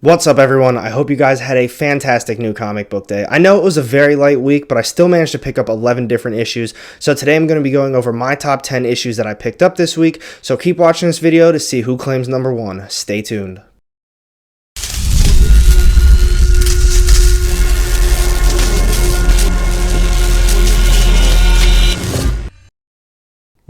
What's up, everyone? I hope you guys had a fantastic new comic book day. I know it was a very light week, but I still managed to pick up 11 different issues. So today I'm going to be going over my top 10 issues that I picked up this week. So keep watching this video to see who claims number one. Stay tuned.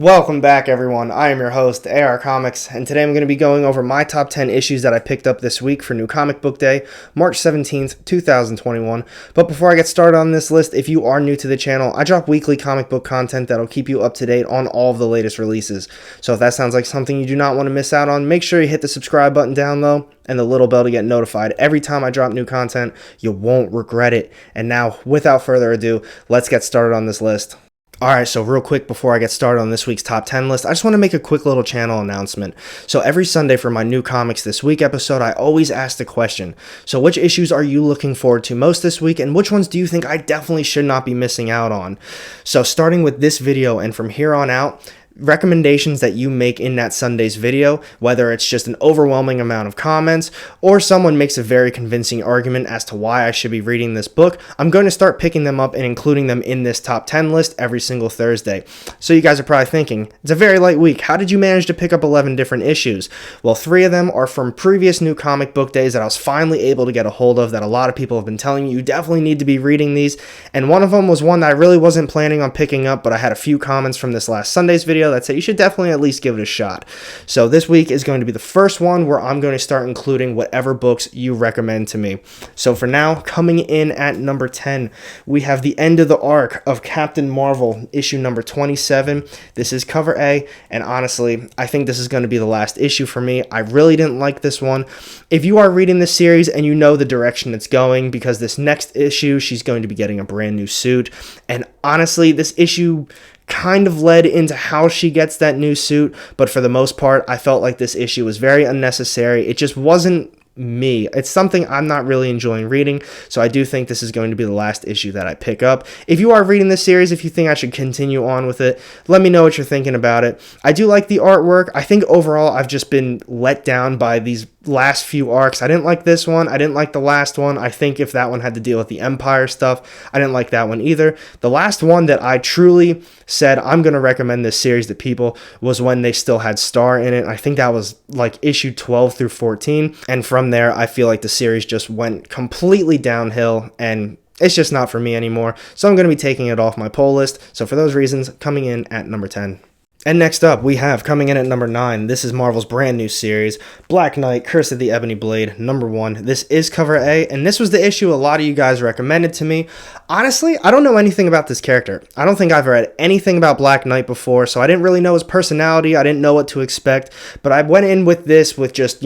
Welcome back, everyone. I am your host, AR Comics, and today I'm going to be going over my top 10 issues that I picked up this week for New Comic Book Day, March 17th, 2021. But before I get started on this list, if you are new to the channel, I drop weekly comic book content that'll keep you up to date on all of the latest releases. So if that sounds like something you do not want to miss out on, make sure you hit the subscribe button down low and the little bell to get notified every time I drop new content. You won't regret it. And now, without further ado, let's get started on this list. Alright, so real quick before I get started on this week's top 10 list, I just want to make a quick little channel announcement. So every Sunday for my New Comics This Week episode, I always ask the question, so which issues are you looking forward to most this week, and which ones do you think I definitely should not be missing out on? So starting with this video and from here on out, recommendations that you make in that Sunday's video, whether it's just an overwhelming amount of comments or someone makes a very convincing argument as to why I should be reading this book, I'm going to start picking them up and including them in this top 10 list every single Thursday. So you guys are probably thinking, it's a very light week. How did you manage to pick up 11 different issues? Well, 3 of them are from previous New Comic Book Days that I was finally able to get a hold of, that a lot of people have been telling me you definitely need to be reading these. And one of them was one that I really wasn't planning on picking up, but I had a few comments from this last Sunday's video that said you should definitely at least give it a shot. So this week is going to be the first one where I'm going to start including whatever books you recommend to me. So for now, coming in at number 10, we have the end of the arc of Captain Marvel, issue number 27. This is cover A, and honestly, I think this is going to be the last issue for me. I really didn't like this one. If you are reading this series and you know the direction it's going, because this next issue, she's going to be getting a brand new suit, and honestly, this issue kind of led into how she gets that new suit, but for the most part, I felt like this issue was very unnecessary. It just wasn't me. It's something I'm not really enjoying reading, so I do think this is going to be the last issue that I pick up. If you are reading this series, if you think I should continue on with it, let me know what you're thinking about it. I do like the artwork. I think overall I've just been let down by these last few arcs. I didn't like this one. I didn't like the last one. I think if that one had to deal with the Empire stuff, I didn't like that one either. The last one that I truly said I'm going to recommend this series to people was when they still had Star in it. I think that was like issue 12 through 14. And from there, I feel like the series just went completely downhill and it's just not for me anymore. So I'm going to be taking it off my poll list. So for those reasons, coming in at number 10. And next up, we have coming in at number 9, this is Marvel's brand new series, Black Knight, Curse of the Ebony Blade, number 1. This is cover A, and this was the issue a lot of you guys recommended to me. Honestly, I don't know anything about this character. I don't think I've read anything about Black Knight before, so I didn't really know his personality. I didn't know what to expect, but I went in with this with just,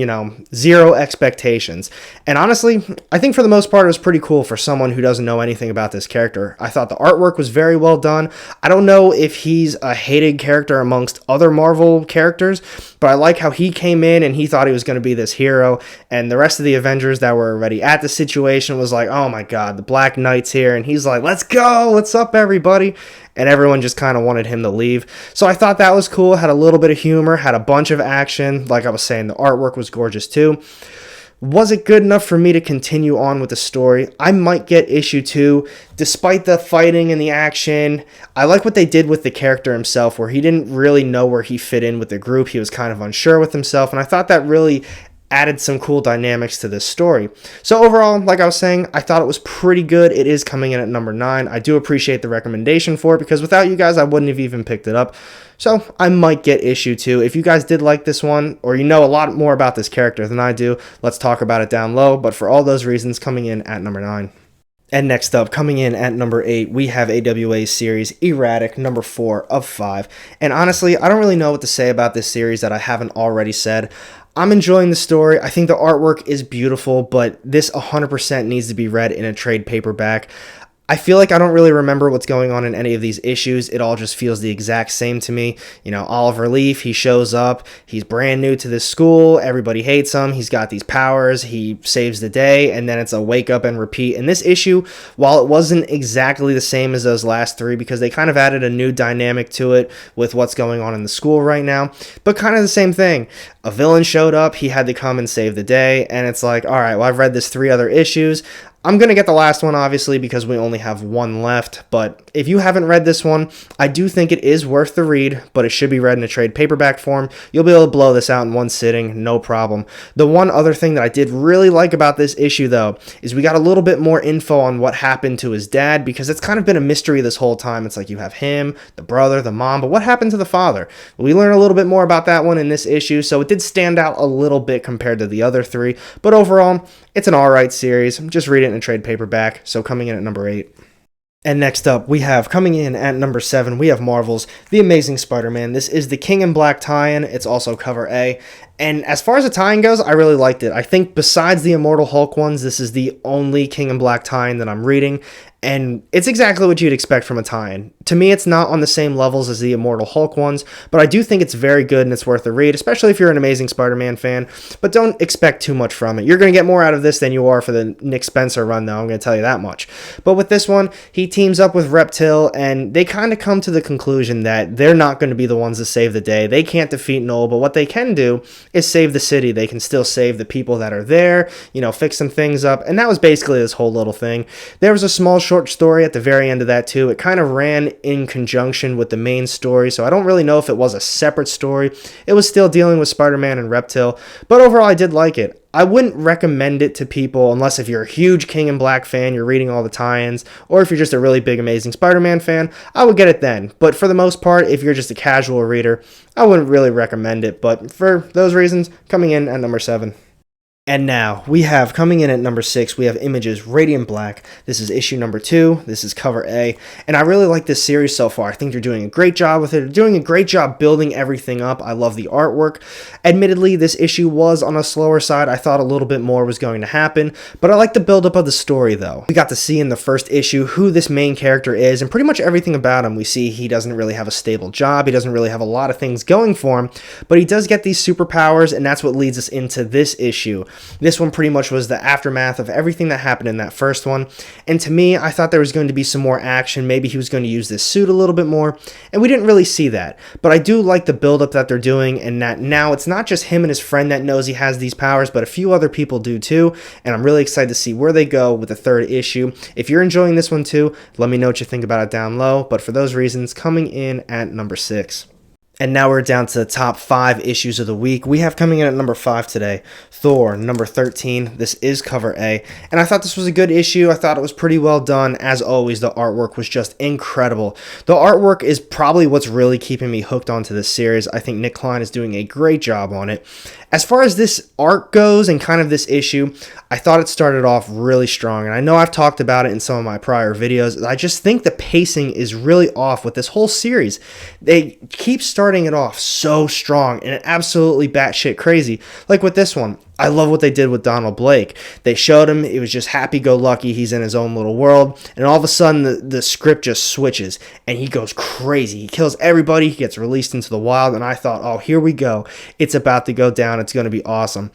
zero expectations. And honestly, I think for the most part, it was pretty cool for someone who doesn't know anything about this character. I thought the artwork was very well done. I don't know if he's a hated character amongst other Marvel characters, but I like how he came in and he thought he was going to be this hero, and the rest of the Avengers that were already at the situation was like, oh my god, the Black Knight's here, and he's like, let's go, what's up everybody, and everyone just kind of wanted him to leave. So I thought that was cool, had a little bit of humor, had a bunch of action. Like I was saying, the artwork was gorgeous too. Was it good enough for me to continue on with the story? I might get issue 2, despite the fighting and the action. I like what they did with the character himself, where he didn't really know where he fit in with the group. He was kind of unsure with himself, and I thought that really added some cool dynamics to this story. So overall, like I was saying, I thought it was pretty good. It is coming in at number 9. I do appreciate the recommendation for it, because without you guys, I wouldn't have even picked it up. So I might get issue 2. If you guys did like this one, or you know a lot more about this character than I do, let's talk about it down low. But for all those reasons, coming in at number 9. And next up, coming in at number 8, we have AWA's series, Erratic, number 4 of 5. And honestly, I don't really know what to say about this series that I haven't already said. I'm enjoying the story. I think the artwork is beautiful, but this 100% needs to be read in a trade paperback. I feel like I don't really remember what's going on in any of these issues. It all just feels the exact same to me. Oliver Leaf, he shows up, he's brand new to this school, everybody hates him, he's got these powers, he saves the day, and then it's a wake up and repeat. And this issue, while it wasn't exactly the same as those last three, because they kind of added a new dynamic to it with what's going on in the school right now, but kind of the same thing. A villain showed up, he had to come and save the day, and it's like, all right, well, I've read this 3 other issues. I'm going to get the last one, obviously, because we only have one left, but if you haven't read this one, I do think it is worth the read, but it should be read in a trade paperback form. You'll be able to blow this out in one sitting, no problem. The one other thing that I did really like about this issue, though, is we got a little bit more info on what happened to his dad, because it's kind of been a mystery this whole time. It's like you have him, the brother, the mom, but what happened to the father? We learn a little bit more about that one in this issue, so it did stand out a little bit compared to the other 3, but overall, it's an alright series. Just read it in a trade paperback, so coming in at number 8. And next up, we have, coming in at number 7, we have Marvel's The Amazing Spider-Man. This is the King in Black tie-in. It's also cover A. And as far as the tie-in goes, I really liked it. I think besides the Immortal Hulk ones, this is the only King in Black tie-in that I'm reading. And it's exactly what you'd expect from a tie-in. To me, it's not on the same levels as the Immortal Hulk ones, but I do think it's very good and it's worth a read, especially if you're an Amazing Spider-Man fan. But don't expect too much from it. You're going to get more out of this than you are for the Nick Spencer run, though. I'm going to tell you that much. But with this one, he teams up with Reptile, and they kind of come to the conclusion that they're not going to be the ones to save the day. They can't defeat Null, but what they can do is save the city. They can still save the people that are there, fix some things up. And that was basically this whole little thing. There was a small short story at the very end of that too. It kind of ran in conjunction with the main story, so I don't really know if it was a separate story. It was still dealing with Spider-Man and Reptile, but overall I did like it. I wouldn't recommend it to people unless if you're a huge King in Black fan, you're reading all the tie-ins, or if you're just a really big Amazing Spider-Man fan, I would get it then. But for the most part, if you're just a casual reader, I wouldn't really recommend it. But for those reasons, coming in at number 7. And now, we have, coming in at number 6, we have Image's Radiant Black. This is issue number 2. This is cover A. And I really like this series so far. I think they're doing a great job with it. They're doing a great job building everything up. I love the artwork. Admittedly, this issue was on a slower side. I thought a little bit more was going to happen. But I like the buildup of the story, though. We got to see in the first issue who this main character is and pretty much everything about him. We see he doesn't really have a stable job. He doesn't really have a lot of things going for him. But he does get these superpowers, and that's what leads us into this issue. This one pretty much was the aftermath of everything that happened in that first one, and to me, I thought there was going to be some more action. Maybe he was going to use this suit a little bit more, and we didn't really see that. But I do like the buildup that they're doing, and that now it's not just him and his friend that knows he has these powers, but a few other people do too, and I'm really excited to see where they go with the third issue. If you're enjoying this one too, let me know what you think about it down low, but for those reasons, coming in at number 6. And now we're down to the top 5 issues of the week. We have coming in at number 5 today, Thor, number 13. This is cover A. And I thought this was a good issue. I thought it was pretty well done. As always, the artwork was just incredible. The artwork is probably what's really keeping me hooked onto this series. I think Nick Klein is doing a great job on it. As far as this arc goes and kind of this issue, I thought it started off really strong. And I know I've talked about it in some of my prior videos. I just think the pacing is really off with this whole series. They keep starting it off so strong and absolutely batshit crazy. Like with this one, I love what they did with Donald Blake. They showed him, it was just happy-go-lucky, he's in his own little world, and all of a sudden the script just switches, and he goes crazy. He kills everybody, he gets released into the wild, and I thought, oh, here we go. It's about to go down, it's going to be awesome.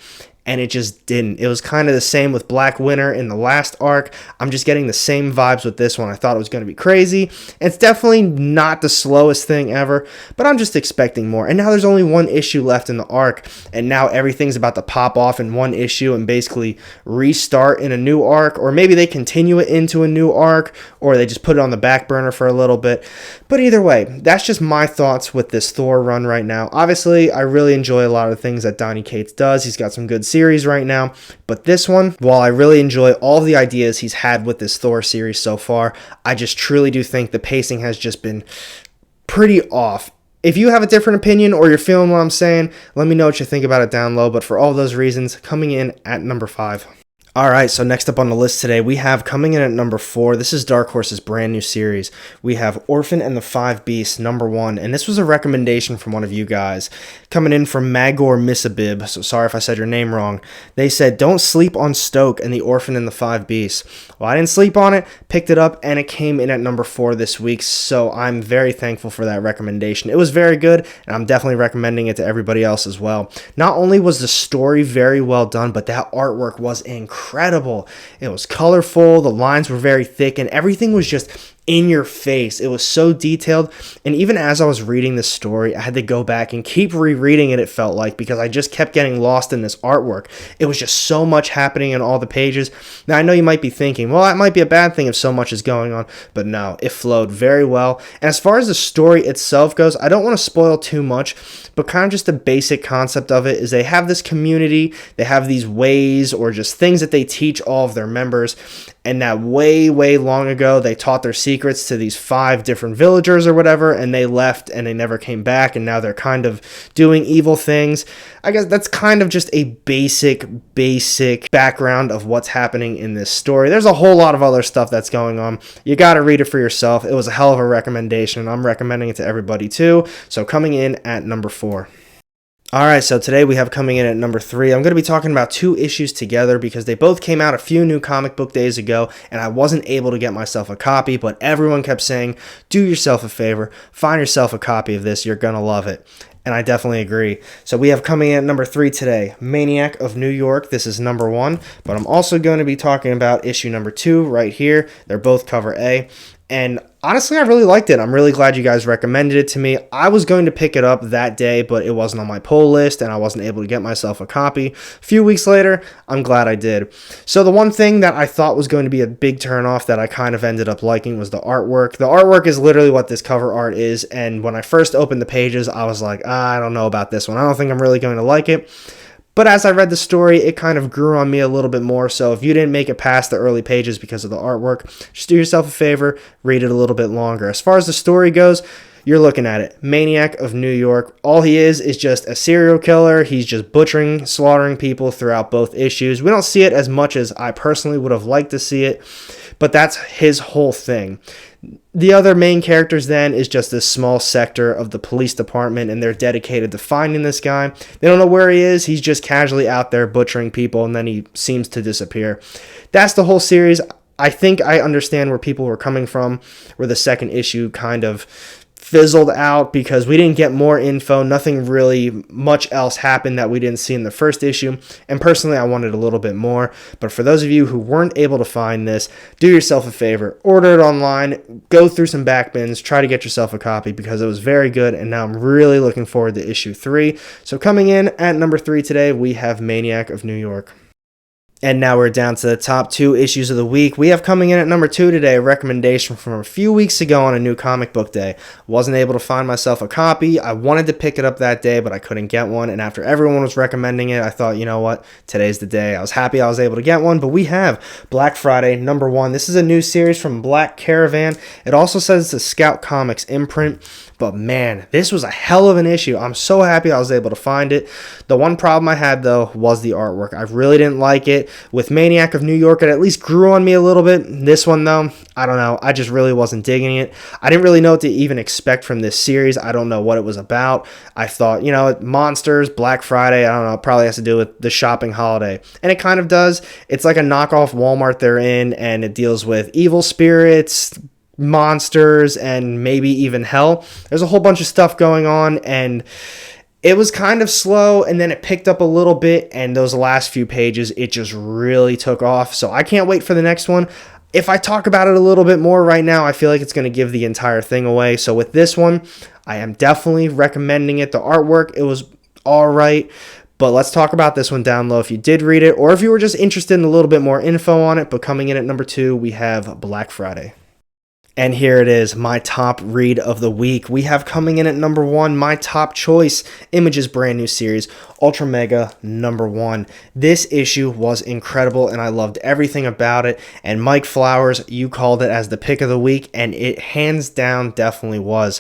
And it just didn't. It was kind of the same with Black Winter in the last arc. I'm just getting the same vibes with this one. I thought it was going to be crazy. It's definitely not the slowest thing ever, but I'm just expecting more. And now there's only one issue left in the arc, and now everything's about to pop off in one issue and basically restart in a new arc, or maybe they continue it into a new arc, or they just put it on the back burner for a little bit. But either way, that's just my thoughts with this Thor run right now. Obviously, I really enjoy a lot of the things that Donny Cates does. He's got some good series right now, but this one, while I really enjoy all the ideas he's had with this Thor series so far, I just truly do think the pacing has just been pretty off. If you have a different opinion or you're feeling what I'm saying, let me know what you think about it down low, but for all those reasons, coming in at number 5. All right, so next up on the list today, we have coming in at number 4. This is Dark Horse's brand new series. We have Orphan and the Five Beasts, number 1, and this was a recommendation from one of you guys. Coming in from Magor Misabib, so sorry if I said your name wrong. They said, don't sleep on Stoke and the Orphan and the Five Beasts. Well, I didn't sleep on it, picked it up, and it came in at number 4 this week, so I'm very thankful for that recommendation. It was very good, and I'm definitely recommending it to everybody else as well. Not only was the story very well done, but that artwork was incredible. It was colorful, the lines were very thick, and everything was just in your face. It was so detailed, and even as I was reading this story, I had to go back and keep rereading it, felt like, because I just kept getting lost in this artwork. It was just so much happening in all the pages. Now, I know you might be thinking, well, that might be a bad thing if so much is going on, but no, it flowed very well. And as far as the story itself goes, I don't want to spoil too much, but kind of just the basic concept of it is they have this community, they have these ways or just things that they teach all of their members, and that way long ago, they taught their secrets to these 5 different villagers or whatever, and they left and they never came back, and now they're kind of doing evil things. I guess that's kind of just a basic background of what's happening in this story. There's a whole lot of other stuff that's going on. You got to read it for yourself. It was a hell of a recommendation, and I'm recommending it to everybody too. So coming in at number 4. Alright, so today we have coming in at number 3, I'm going to be talking about 2 issues together because they both came out a few new comic book days ago and I wasn't able to get myself a copy, but everyone kept saying, do yourself a favor, find yourself a copy of this, you're going to love it. And I definitely agree. So we have coming in at number 3 today, Maniac of New York. This is number 1, but I'm also going to be talking about issue number 2 right here. They're both cover A. And honestly, I really liked it. I'm really glad you guys recommended it to me. I was going to pick it up that day, but it wasn't on my pull list, and I wasn't able to get myself a copy. A few weeks later, I'm glad I did. So the one thing that I thought was going to be a big turnoff that I kind of ended up liking was the artwork. The artwork is literally what this cover art is, and when I first opened the pages, I was like, I don't know about this one. I don't think I'm really going to like it. But as I read the story, it kind of grew on me a little bit more. So if you didn't make it past the early pages because of the artwork, just do yourself a favor, read it a little bit longer. As far as the story goes, you're looking at it. Maniac of New York. All he is just a serial killer. He's just butchering, slaughtering people throughout both issues. We don't see it as much as I personally would have liked to see it, but that's his whole thing. The other main characters then is just this small sector of the police department, and they're dedicated to finding this guy. They don't know where he is. He's just casually out there butchering people, and then he seems to disappear. That's the whole series. I think I understand where people were coming from, where the second issue kind of fizzled out because we didn't get more info. Nothing really much else happened that we didn't see in the first issue, and personally I wanted a little bit more. But for those of you who weren't able to find this, do yourself a favor, order it online, go through some back bins, try to get yourself a copy because it was very good, and now I'm really looking forward to issue 3. So coming in at number 3 today, we have Maniac of New York. And now we're down to the top 2 issues of the week. We have coming in at number 2 today a recommendation from a few weeks ago on a new comic book day. Wasn't able to find myself a copy. I wanted to pick it up that day, but I couldn't get one. And after everyone was recommending it, I thought, you know what? Today's the day. I was happy I was able to get one, but we have Black Friday, number 1. This is a new series from Black Caravan. It also says it's a Scout Comics imprint. But man, this was a hell of an issue. I'm so happy I was able to find it. The one problem I had, though, was the artwork. I really didn't like it. With Maniac of New York, it at least grew on me a little bit. This one, though, I don't know. I just really wasn't digging it. I didn't really know what to even expect from this series. I don't know what it was about. I thought, you know, monsters, Black Friday, I don't know, it probably has to do with the shopping holiday. And it kind of does. It's like a knockoff Walmart they're in, and it deals with evil spirits, monsters, and maybe even hell. There's a whole bunch of stuff going on, and it was kind of slow, and then it picked up a little bit, and those last few pages, it just really took off. So I can't wait for the next one. If I talk about it a little bit more right now, I feel like it's going to give the entire thing away. So with this one, I am definitely recommending it. The artwork, it was all right. But let's talk about this one down low if you did read it, or if you were just interested in a little bit more info on it. But coming in at number 2, we have Black Friday. And here it is, my top read of the week. We have coming in at number 1, my top choice, Image's brand new series, Ultra Mega number 1. This issue was incredible, and I loved everything about it. And Mike Flowers, you called it as the pick of the week, and it hands down definitely was.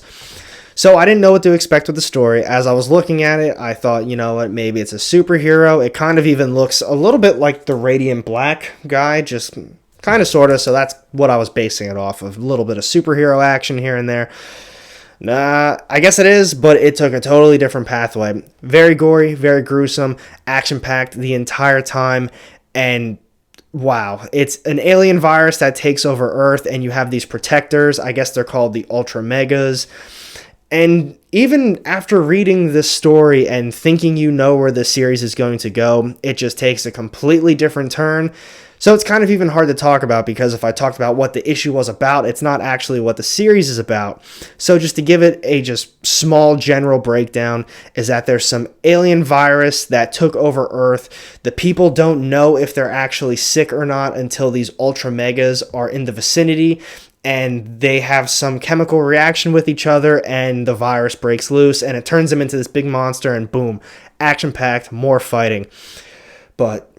So I didn't know what to expect with the story. As I was looking at it, I thought, you know what, maybe it's a superhero. It kind of even looks a little bit like the Radiant Black guy, just kind of sort of. So that's what I was basing it off of. A little bit of superhero action here and there. Nah, I guess it is, but it took a totally different pathway. Very gory, very gruesome, action-packed the entire time, and wow, it's an alien virus that takes over Earth, and you have these protectors. I guess they're called the Ultra Megas. And even after reading this story and thinking you know where the series is going to go, it just takes a completely different turn. So it's kind of even hard to talk about, because if I talked about what the issue was about, it's not actually what the series is about. So just to give it a just small general breakdown, is that there's some alien virus that took over Earth. The people don't know if they're actually sick or not until these Ultra Megas are in the vicinity, and they have some chemical reaction with each other, and the virus breaks loose, and it turns them into this big monster, and boom, action-packed, more fighting. But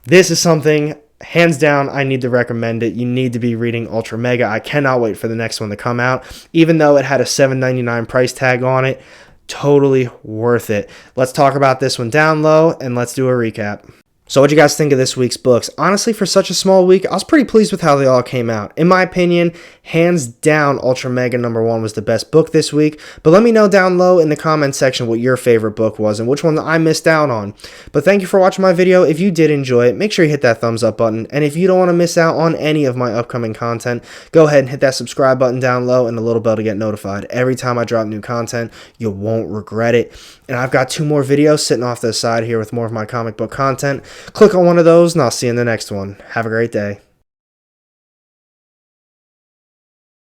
this is something, hands down, I need to recommend it. You need to be reading Ultra Mega. I cannot wait for the next one to come out. Even though it had a $7.99 price tag on it, totally worth it. Let's talk about this one down low, and let's do a recap. So what do you guys think of this week's books? Honestly, for such a small week, I was pretty pleased with how they all came out. In my opinion, hands down, Ultra Mega #1 was the best book this week. But let me know down low in the comments section what your favorite book was and which one I missed out on. But thank you for watching my video. If you did enjoy it, make sure you hit that thumbs up button. And if you don't want to miss out on any of my upcoming content, go ahead and hit that subscribe button down low and the little bell to get notified. Every time I drop new content, you won't regret it. And I've got 2 more videos sitting off to the side here with more of my comic book content. Click on one of those, and I'll see you in the next one. Have a great day.